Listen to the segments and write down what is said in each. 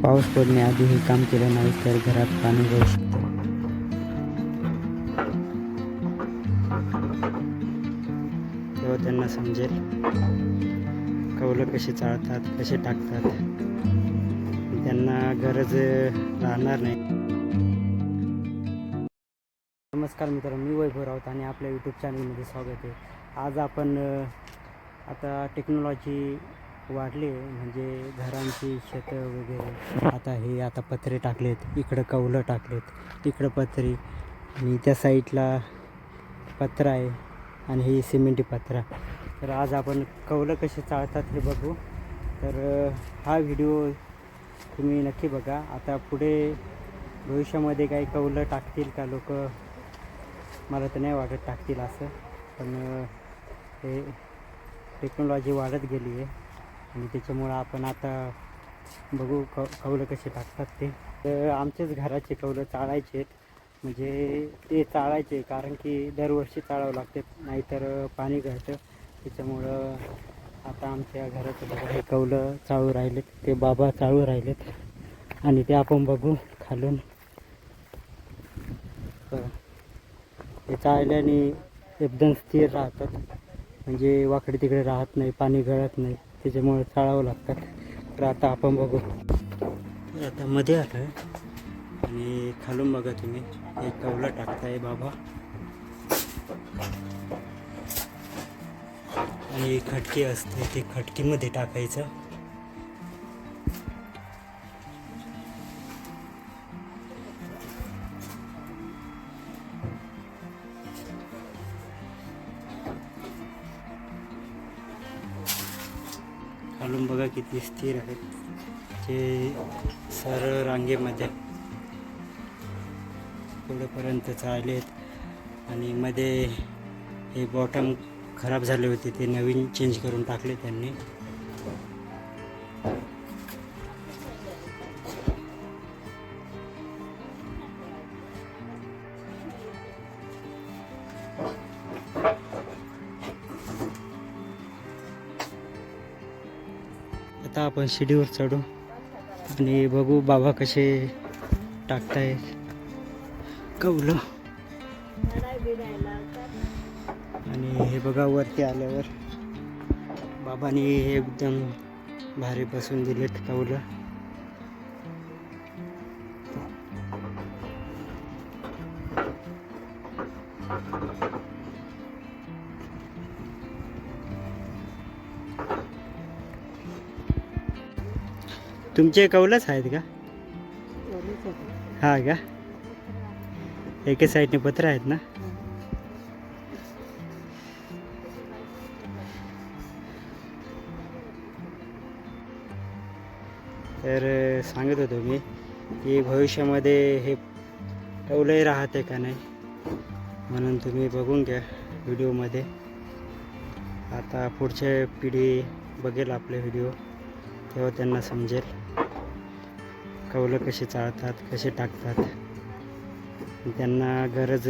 पाऊस पडण्याआधी हे काम केलं नाही तर घरात पाणी जाऊ शकतं. तेव्हा त्यांना समजेल कौलं कशी चाळतात, कसे टाकतात. त्यांना गरज राहणार नाही. नमस्कार मित्रांनो, मी वैभव राऊत आणि आपल्या यूट्यूब चॅनलमध्ये स्वागत आहे. आज आपण आता टेक्नॉलॉजी वाढली आहे, म्हणजे घरांची छतं वगैरे आता पत्रे टाकलेत, इकडं कौलं टाकलेत, इकडं पत्रे आणि त्या साईडला पत्रा आहे आणि ही सिमेंटी पत्रा. तर आज आपण कौलं कसे चाळतात हे बघू. तर हा व्हिडिओ तुम्ही नक्की बघा. आता पुढे भविष्यामध्ये काही कौलं टाकतील का लोक, मला तर नाही वाटत टाकतील असं, पण हे टेक्नॉलॉजी वाढत गेली आहे आणि त्याच्यामुळं आपण आता बघू कौलं कसे टाकतात ते. तर आमच्याच घराचे कौलं चाळायचे आहेत, म्हणजे ते चाळायचे कारण की दरवर्षी चाळावं लागते, नाहीतर पाणी गळतं. त्याच्यामुळं आता आमच्या घराचं बघा हे कौलं चाळू राहिलेत, ते बाबा चाळू राहिलेत आणि ते आपण बघू खालून. ते चाळल्याने एकदम स्थिर राहतात, म्हणजे वाकडे तिकडे राहत नाही, पाणी गळत नाही, त्याच्यामुळे चाळावं लागतात. तर आता आपण बघू. आता मध्ये आलं आहे आणि खालून बघा तुम्ही, हे कौलं टाकताय बाबा आणि खटकी असते, ते खटकीमध्ये टाकायचं. खालून बघा किती स्थिर आहेत, ते सरळ रांगेमध्ये पुढेपर्यंत चाललेत आणि मध्ये हे बॉटम खराब झाले होते, ते नवीन चेंज करून टाकले त्यांनी. आता आपण शिडीवर चढू आणि बघू बाबा कसे टाकतायत कौलं. आणि हे बघा वरती आल्यावर बाबांनी हे एकदम भारी बसून दिलेत कौलं. तुमचे कौलच आहेत का? हा का? एके साईडने पत्र आहेत ना? तर सांगत होतो मी की भविष्यामध्ये हे कौलंही राहते का नाही, म्हणून तुम्ही बघून घ्या व्हिडिओमध्ये. आता पुढच्या पिढी बघेल आपले व्हिडिओ, तेव्हा त्यांना समजेल कौलं कसे चाळतात, कसे टाकतात. त्यांना गरज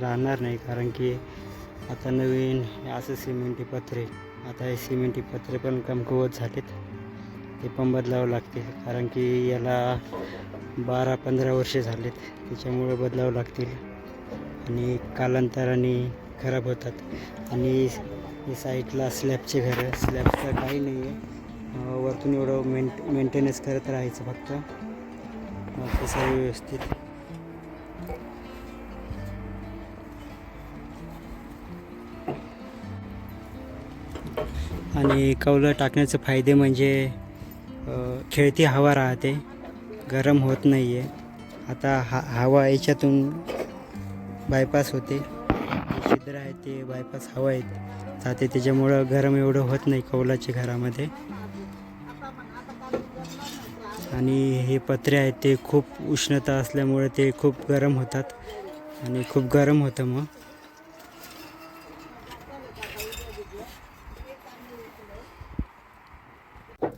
राहणार नाही, कारण की आता नवीन असं सिमेंटी पत्रे, आता हे सिमेंटी पत्रे पण कमकुवत झालेत, ते पण बदलावं लागतील, कारण की याला 12-15 वर्षे झालेत, त्याच्यामुळे बदलावं लागतील आणि कालांतराने खराब होतात. आणि साईडला स्लॅबचे घरं, स्लॅबचं काही नाही आहे, वरतून एवढं मेंटेनन्स करत राहायचं फक्त, मग ते सर्व व्यवस्थित. आणि कौलं टाकण्याचे फायदे म्हणजे खेळती हवा राहते, गरम होत नाही आहे. आता हवा याच्यातून बायपास होते, छिद्र आहे ते बायपास हवा येत जाते, त्याच्यामुळं गरम एवढं होत नाही कौलाच्या घरामध्ये. आणि हे पत्रे आहेत ते खूप उष्णता असल्यामुळे ते खूप गरम होतात आणि खूप गरम होतं मग.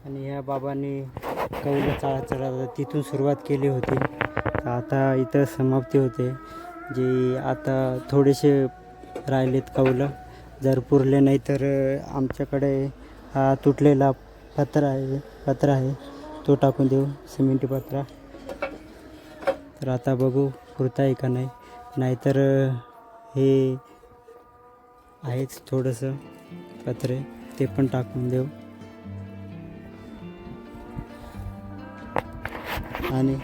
आणि ह्या बाबांनी कौलं चाळत तिथून सुरुवात केली होती, आता इथं समाप्ती होते. जे आता थोडेसे राहिलेत कौलं, जर पुरले नाही तर आमच्याकडे हा तुटलेला पत्रा आहे, तो टाकून देऊ सिमेंटी पत्रा. तर आता बघू पुरता आहे का नाही, नाहीतर हे आहेच थोडंसं पत्रे ते पण टाकून देऊ. आणि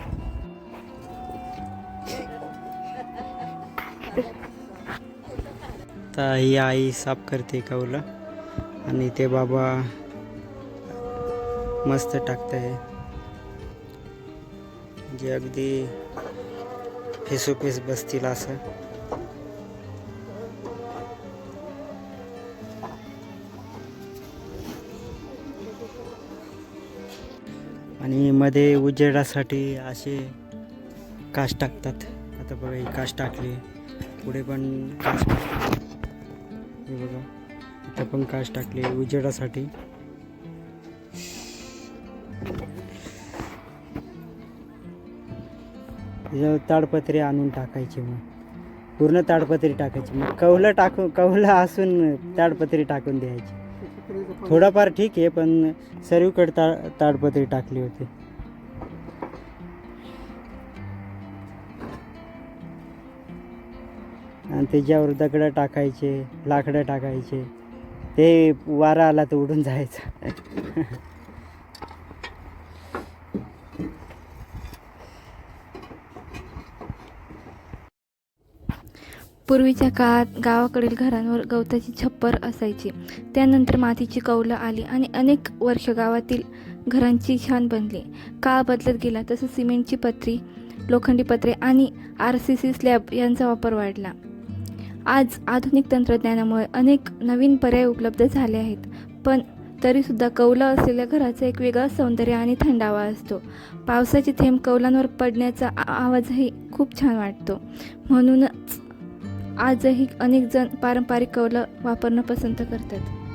आता ही आई साफ करते कौलं आणि ते बाबा मस्त टाकतंय, जे अगदी फेसोफेस बसतील असं. आणि मध्ये उजेडासाठी असे काच टाकतात. आता बघा ही काच टाकली, पुढे पण काच टाकली, हे बघा इथं पण काच टाकली उजेडासाठी. त्याच्यावर ताडपत्री आणून टाकायची, मग पूर्ण ताडपत्री टाकायची, मग कौलं असून ताडपत्री टाकून द्यायची. थोडाफार ठीक आहे, पण सर्वीकडे ताडपत्री टाकली होती. आणि त्याच्यावर दगडं टाकायचे, लाकडं टाकायचे, ते वारा आला तर उडून जायचं. पूर्वीच्या काळात गावाकडील घरांवर गवताची छप्पर असायची. त्यानंतर मातीची कौलं आली आणि अनेक वर्ष गावातील घरांची छान बनली. काळ बदलत गेला तसं सिमेंटची पत्री, लोखंडी पत्रे आणि RCC स्लॅब यांचा वापर वाढला. आज आधुनिक तंत्रज्ञानामुळे अनेक नवीन पर्याय उपलब्ध झाले आहेत, पण तरीसुद्धा कौलं असलेल्या घराचं एक वेगळं सौंदर्य आणि थंडावा असतो. पावसाचे थेंब कौलांवर पडण्याचा आवाजही खूप छान वाटतो. म्हणूनच आजही अनेक जण पारंपरिक कौलं वापरणं पसंत करतात.